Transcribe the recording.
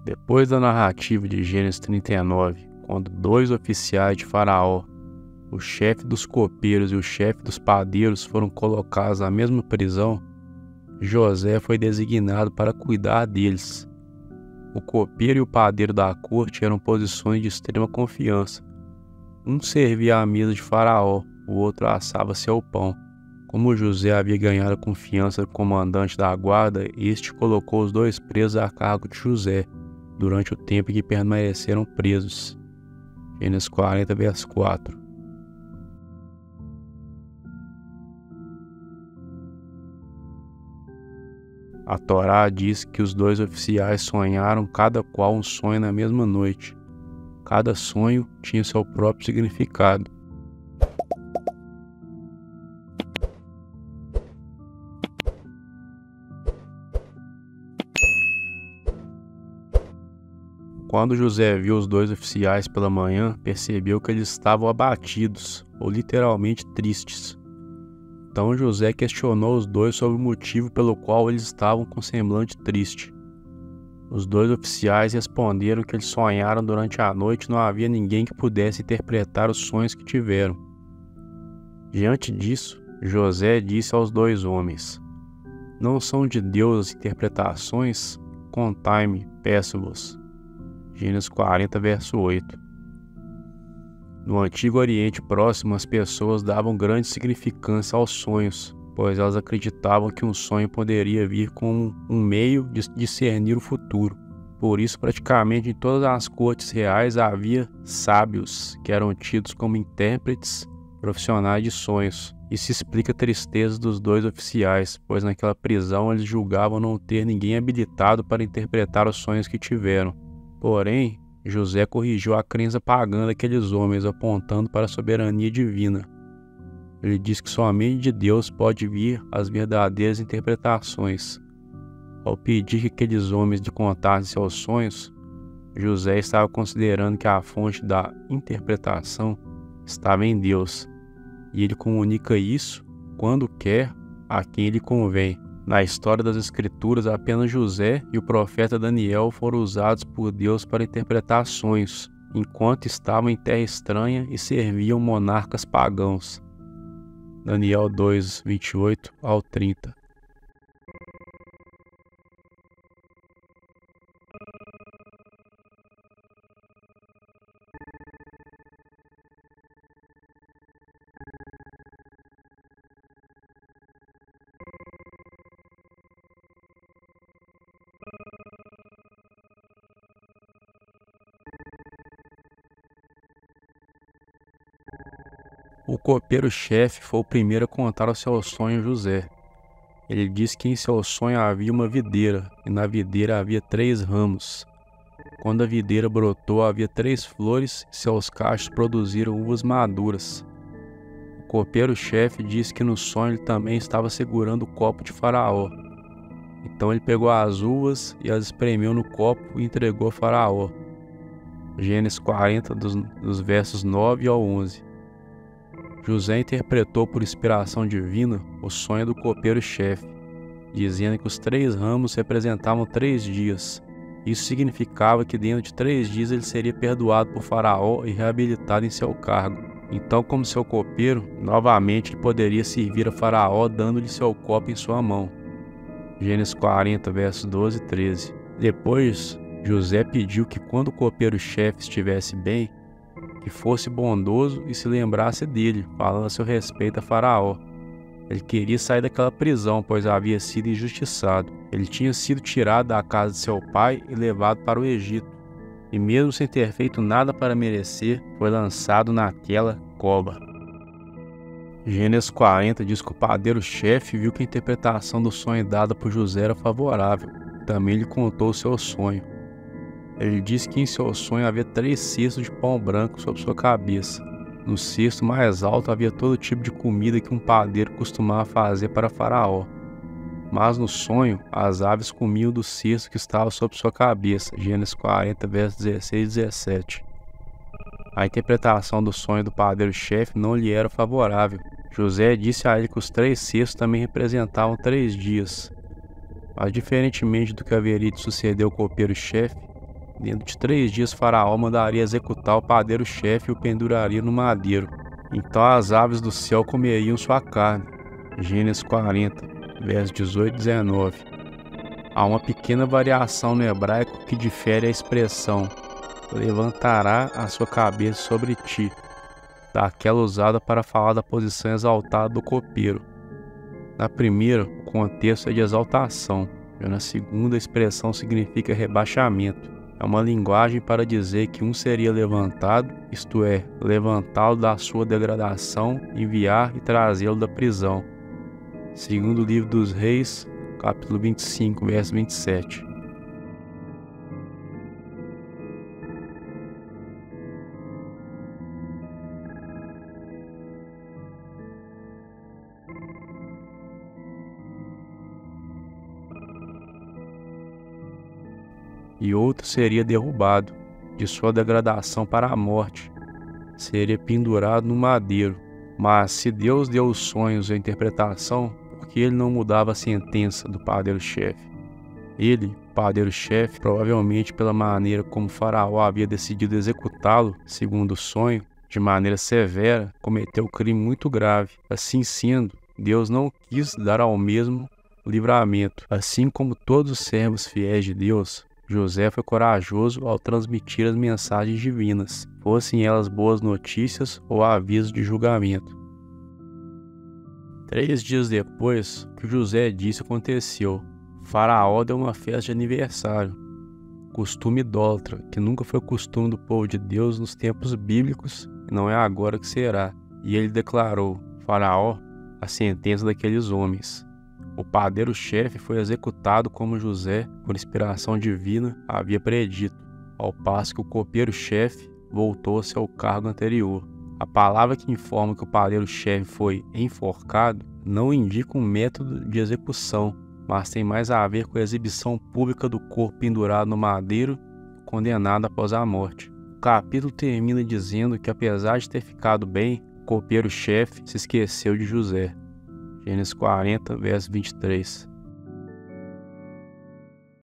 Depois da narrativa de Gênesis 39, quando dois oficiais de Faraó, o chefe dos copeiros e o chefe dos padeiros, foram colocados na mesma prisão, José foi designado para cuidar deles. O copeiro e o padeiro da corte eram posições de extrema confiança. Um servia à mesa de Faraó, o outro assava seu pão. Como José havia ganhado a confiança do comandante da guarda, este colocou os dois presos a cargo de José, durante o tempo em que permaneceram presos. Gênesis 40, verso 4. A Torá diz que os dois oficiais sonharam cada qual um sonho na mesma noite. Cada sonho tinha seu próprio significado. Quando José viu os dois oficiais pela manhã, percebeu que eles estavam abatidos, ou literalmente tristes. Então José questionou os dois sobre o motivo pelo qual eles estavam com semblante triste. Os dois oficiais responderam que eles sonharam durante a noite e não havia ninguém que pudesse interpretar os sonhos que tiveram. Diante disso, José disse aos dois homens: "Não são de Deus as interpretações? Contai-me, peço-vos." Gênesis 40, verso 8. No Antigo Oriente Próximo, as pessoas davam grande significância aos sonhos, pois elas acreditavam que um sonho poderia vir como um meio de discernir o futuro. Por isso, praticamente em todas as cortes reais havia sábios, que eram tidos como intérpretes profissionais de sonhos. Isso explica a tristeza dos dois oficiais, pois naquela prisão eles julgavam não ter ninguém habilitado para interpretar os sonhos que tiveram. Porém, José corrigiu a crença pagã daqueles homens, apontando para a soberania divina. Ele diz que somente de Deus pode vir as verdadeiras interpretações. Ao pedir que aqueles homens lhe contassem seus sonhos, José estava considerando que a fonte da interpretação estava em Deus, e ele comunica isso, quando quer, a quem lhe convém. Na história das Escrituras, apenas José e o profeta Daniel foram usados por Deus para interpretar sonhos, enquanto estavam em terra estranha e serviam monarcas pagãos. Daniel 2, 28 ao 30. O copeiro-chefe foi o primeiro a contar o seu sonho a José. Ele disse que em seu sonho havia uma videira, e na videira havia 3 ramos. Quando a videira brotou, havia 3 flores, e seus cachos produziram uvas maduras. O copeiro-chefe disse que no sonho ele também estava segurando o copo de Faraó. Então ele pegou as uvas e as espremeu no copo e entregou a Faraó. Gênesis 40, dos versos 9 ao 11. José interpretou por inspiração divina o sonho do copeiro-chefe, dizendo que os 3 ramos representavam 3 dias. Isso significava que dentro de 3 dias ele seria perdoado por Faraó e reabilitado em seu cargo. Então, como seu copeiro, novamente ele poderia servir a Faraó dando-lhe seu copo em sua mão. Gênesis 40, versos 12 e 13. Depois, José pediu que quando o copeiro-chefe estivesse bem, que fosse bondoso e se lembrasse dele, falando a seu respeito a Faraó. Ele queria sair daquela prisão, pois havia sido injustiçado. Ele tinha sido tirado da casa de seu pai e levado para o Egito, e mesmo sem ter feito nada para merecer, foi lançado naquela cova. Gênesis 40 diz que o padeiro-chefe viu que a interpretação do sonho dada por José era favorável. Também lhe contou o seu sonho. Ele disse que em seu sonho havia 3 cestos de pão branco sobre sua cabeça. No cesto mais alto havia todo tipo de comida que um padeiro costumava fazer para Faraó. Mas no sonho, as aves comiam do cesto que estava sobre sua cabeça. Gênesis 40, versos 16 e 17. A interpretação do sonho do padeiro-chefe não lhe era favorável. José disse a ele que os 3 cestos também representavam 3 dias. Mas diferentemente do que haveria de suceder ao copeiro-chefe, Dentro de 3 dias, Faraó mandaria executar o padeiro-chefe e o penduraria no madeiro. Então as aves do céu comeriam sua carne. Gênesis 40, versos 18 e 19. Há uma pequena variação no hebraico que difere a expressão levantará a sua cabeça sobre ti, daquela usada para falar da posição exaltada do copeiro. Na primeira, o contexto é de exaltação, já na segunda, a expressão significa rebaixamento. É uma linguagem para dizer que um seria levantado, isto é, levantá-lo da sua degradação, enviar e trazê-lo da prisão. Segundo o livro dos Reis, capítulo 25, verso 27. E outro seria derrubado, de sua degradação para a morte, seria pendurado no madeiro. Mas se Deus deu os sonhos e a interpretação, por que ele não mudava a sentença do padeiro-chefe? Ele, padeiro-chefe, provavelmente pela maneira como Faraó havia decidido executá-lo, segundo o sonho, de maneira severa, cometeu um crime muito grave. Assim sendo, Deus não quis dar ao mesmo livramento. Assim como todos os servos fiéis de Deus, José foi corajoso ao transmitir as mensagens divinas, fossem elas boas notícias ou avisos de julgamento. 3 dias depois, o que José disse aconteceu. Faraó deu uma festa de aniversário, costume idólatra, que nunca foi costume do povo de Deus nos tempos bíblicos e não é agora que será. E ele declarou: Faraó, a sentença daqueles homens. O padeiro-chefe foi executado como José, por inspiração divina, havia predito, ao passo que o copeiro-chefe voltou-se ao cargo anterior. A palavra que informa que o padeiro-chefe foi enforcado não indica um método de execução, mas tem mais a ver com a exibição pública do corpo pendurado no madeiro, condenado após a morte. O capítulo termina dizendo que, apesar de ter ficado bem, o copeiro-chefe se esqueceu de José. Gênesis 40, verso 23.